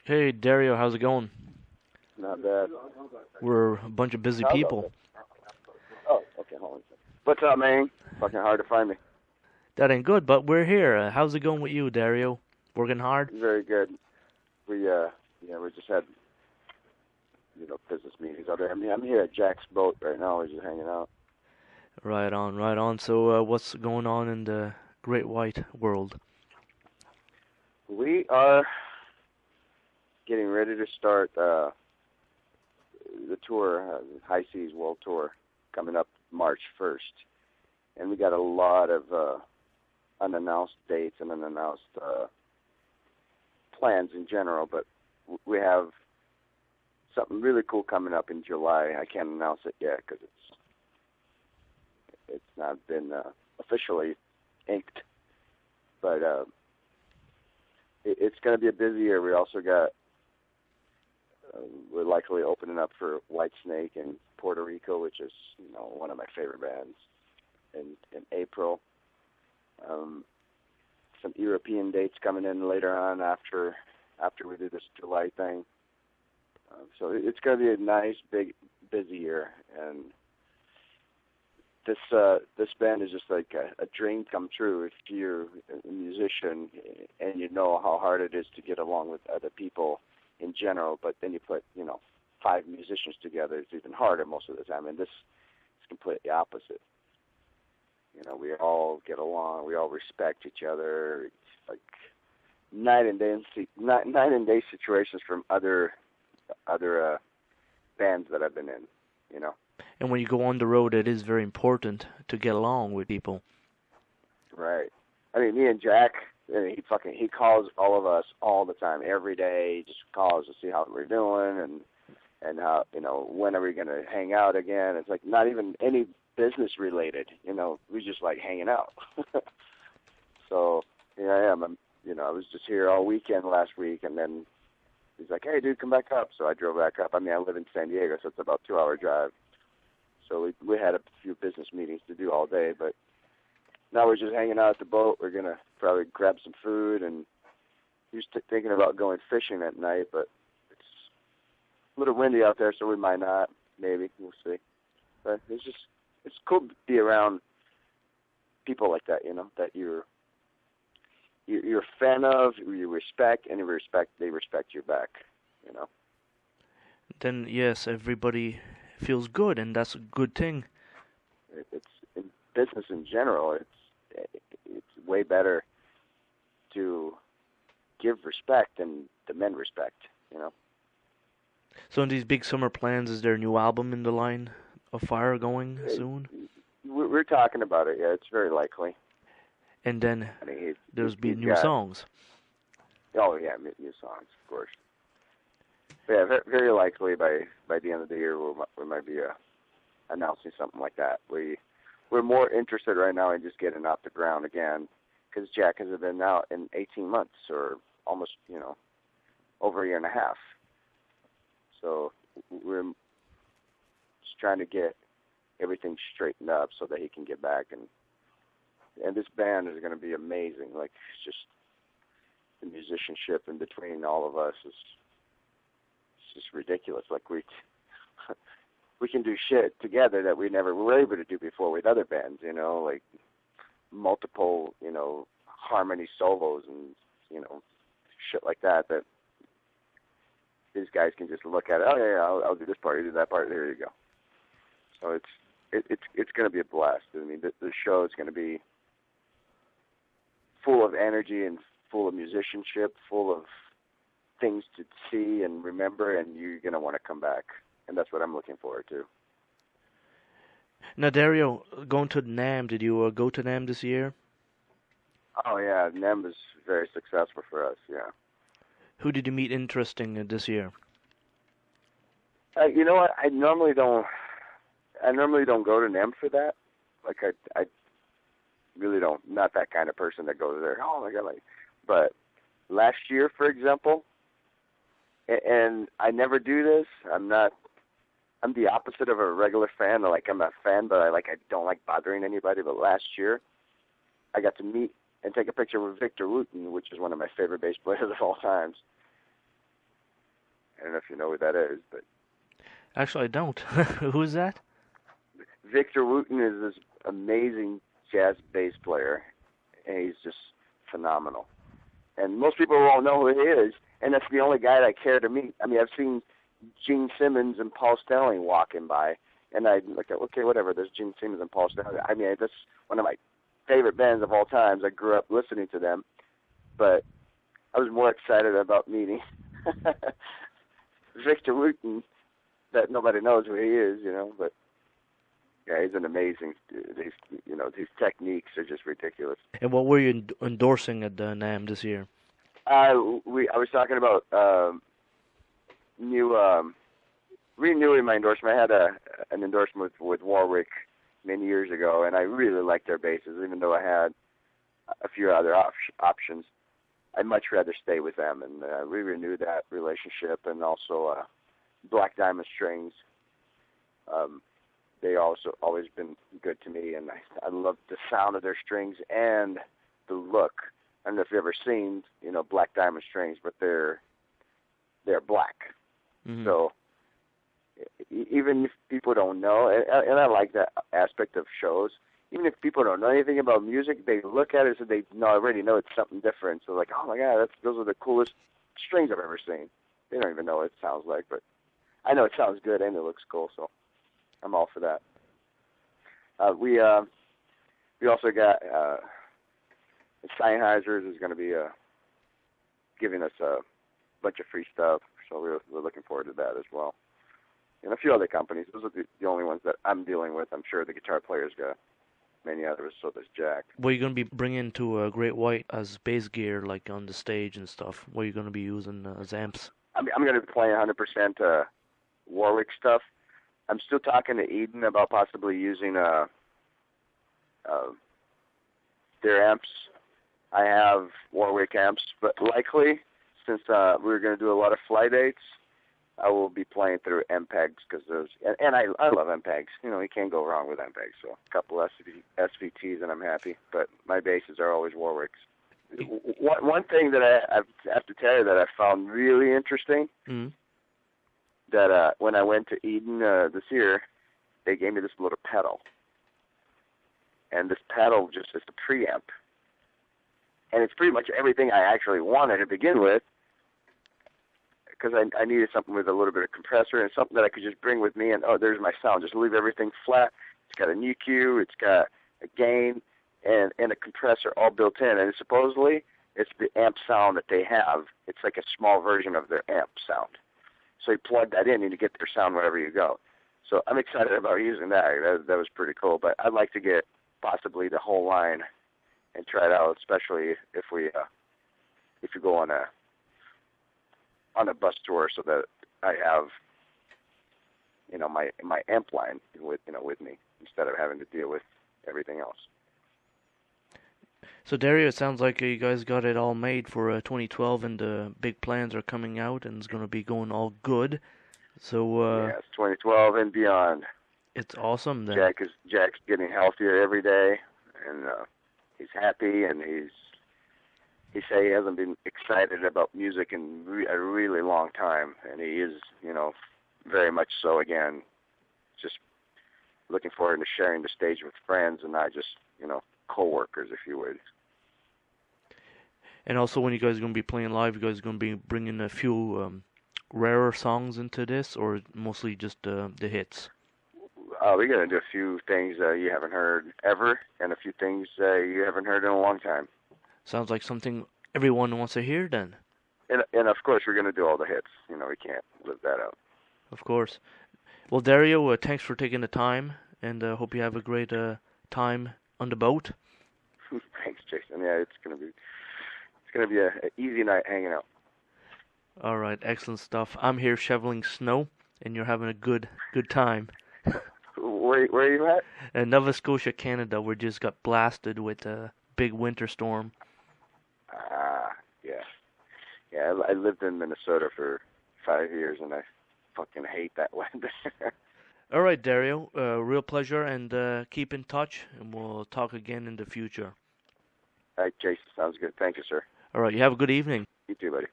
Hey, Dario, how's it going? Not bad. We're a bunch of busy How's people. it? Oh, okay, hold on a second. What's up, man? Fucking hard to find me. That ain't good, but we're here. How's it going with you, Dario? Working hard? Very good. We just had, business meetings out there. I mean, I'm here at Jack's boat right now. We're just hanging out. Right on, right on. So, what's going on in the Great White world? We are getting ready to start the tour, High Seas World Tour, coming up March 1st. And we got a lot of unannounced dates and unannounced plans in general, but we have something really cool coming up in July. I can't announce it yet because it's not been officially inked, but it's going to be a busy year. We also got we're likely opening up for Whitesnake in Puerto Rico, which is one of my favorite bands, in April. Some European dates coming in later on after we do this July thing. So it's going to be a nice, big, busy year, and this band is just like a dream come true if you're a musician and you know how hard it is to get along with other people in general, but then you put 5 musicians together, it's even harder most of the time, and this is completely opposite. We all get along, we all respect each other. It's like night and day situations from other bands that I've been in, And when you go on the road, it is very important to get along with people. Right. I mean, me and Jack, he calls all of us all the time, every day. He just calls to see how we're doing and how, when are we going to hang out again. It's like not even any business related, we just like hanging out. So here I am. I was just here all weekend last week, and then he's like, hey, dude, come back up. So I drove back up. I mean, I live in San Diego, so it's about a 2-hour drive. So we had a few business meetings to do all day, but now we're just hanging out at the boat. We're going to probably grab some food, and he was thinking about going fishing at night, but it's a little windy out there, so we might not. Maybe. We'll see. But it's cool to be around people like that, that you're a fan of, you respect, and they respect you back, Then, yes, everybody feels good, and that's a good thing. It's in business in general. It's way better to give respect and demand respect. So in these big summer plans, is there a new album in the line of fire going soon? We're talking about it. Yeah, it's very likely. And then there's be new songs. Oh yeah, new songs, of course. Yeah, very likely by the end of the year we might be announcing something like that. We're more interested right now in just getting off the ground again, because Jack has been out in 18 months or almost over a year and a half. So we're just trying to get everything straightened up so that he can get back, and this band is going to be amazing. Like, it's just the musicianship in between all of us is just ridiculous. Like we can do shit together that we never were able to do before with other bands, like multiple, harmony solos and, shit like that these guys can just look at it. Oh yeah, I'll do this part, you do that part, there you go. So it's going to be a blast. I mean, the show is going to be full of energy and full of musicianship, full of things to see and remember, and you're going to want to come back. And that's what I'm looking forward to. Now, Dario, going to NAMM, did you go to NAMM this year? Oh, yeah, NAMM was very successful for us, yeah. Who did you meet interesting this year? You know what? I normally don't go to NAMM for that. Like, I really don't, not that kind of person that goes there. Oh my God! But last year, for example, and I never do this. I'm the opposite of a regular fan. Like, I'm a fan, but I don't like bothering anybody. But last year, I got to meet and take a picture with Victor Wooten, which is one of my favorite bass players of all times. know if you know who that is, but Actually, I don't. Who is that? Victor Wooten is this amazing jazz bass player, and he's just phenomenal. And most people won't know who he is, and that's the only guy that I care to meet. I mean, I've seen Gene Simmons and Paul Stelling walking by, and I look at, okay, whatever, there's Gene Simmons and Paul Stelling. I mean, that's one of my favorite bands of all times. I grew up listening to them, but I was more excited about meeting Victor Wooten, that nobody knows who he is, you know, but yeah, he's an amazing, his techniques are just ridiculous. And what were you endorsing at the NAMM this year? I was talking about renewing my endorsement. I had an endorsement with Warwick many years ago, and I really liked their basses, even though I had a few other options. I'd much rather stay with them, and we renewed that relationship. And also Black Diamond Strings. They also always been good to me, and I love the sound of their strings and the look. I don't know if you've ever seen, Black Diamond Strings, but they're black. Mm-hmm. So even if people don't know, and I like that aspect of shows, even if people don't know anything about music, they look at it so they already know it's something different. So like, oh my God, those are the coolest strings I've ever seen. They don't even know what it sounds like, but I know it sounds good and it looks cool, so I'm all for that. We also got Sennheiser's is going to be giving us a bunch of free stuff, so we're looking forward to that as well. And a few other companies. Those are the only ones that I'm dealing with. I'm sure the guitar players got many others, so does Jack. What are you going to be bringing to Great White as bass gear, like on the stage and stuff? What are you going to be using as amps? I'm going to be playing 100% Warwick stuff. I'm still talking to Eden about possibly using their amps. I have Warwick amps, but likely, since we're going to do a lot of fly dates, I will be playing through MPEGs because those, and I love MPEGs. You can't go wrong with MPEGs. So a couple SVTs and I'm happy. But my basses are always Warwicks. One thing that I have to tell you that I found really interesting, that when I went to Eden this year, they gave me this little pedal. And this pedal just is the preamp. And it's pretty much everything I actually wanted to begin with, because I needed something with a little bit of compressor and something that I could just bring with me and, oh, there's my sound. Just leave everything flat. It's got an EQ, it's got a gain, and a compressor all built in. And supposedly, it's the amp sound that they have. It's like a small version of their amp sound. So you plug that in and you get their sound wherever you go. So I'm excited about using that. That was pretty cool. But I'd like to get possibly the whole line and try it out, especially if you go on a bus tour, so that I have my amp line with me instead of having to deal with everything else. So Dario, it sounds like you guys got it all made for 2012, and the big plans are coming out, and it's going to be going all good. So yes, 2012 and beyond. It's awesome. Then Jack's getting healthier every day, and he's happy, and he said he hasn't been excited about music in a really long time, and he is, very much so again. Just looking forward to sharing the stage with friends and not just, co-workers, if you would. And also, when you guys are going to be playing live, you guys are going to be bringing a few rarer songs into this, or mostly just the hits? We're going to do a few things you haven't heard ever, and a few things you haven't heard in a long time. Sounds like something everyone wants to hear, then. And of course, we're going to do all the hits. We can't live that out. Of course. Well, Dario, thanks for taking the time, and hope you have a great time on the boat. Thanks, Jason. Yeah, it's going to be an easy night hanging out. All right, excellent stuff. I'm here shoveling snow, and you're having a good time. Where are you at? In Nova Scotia, Canada. We just got blasted with a big winter storm. Yeah. Yeah, I lived in Minnesota for 5 years, and I fucking hate that weather. All right, Dario. Real pleasure, and keep in touch, and we'll talk again in the future. All right, Jason. Sounds good. Thank you, sir. All right, you have a good evening. You too, buddy.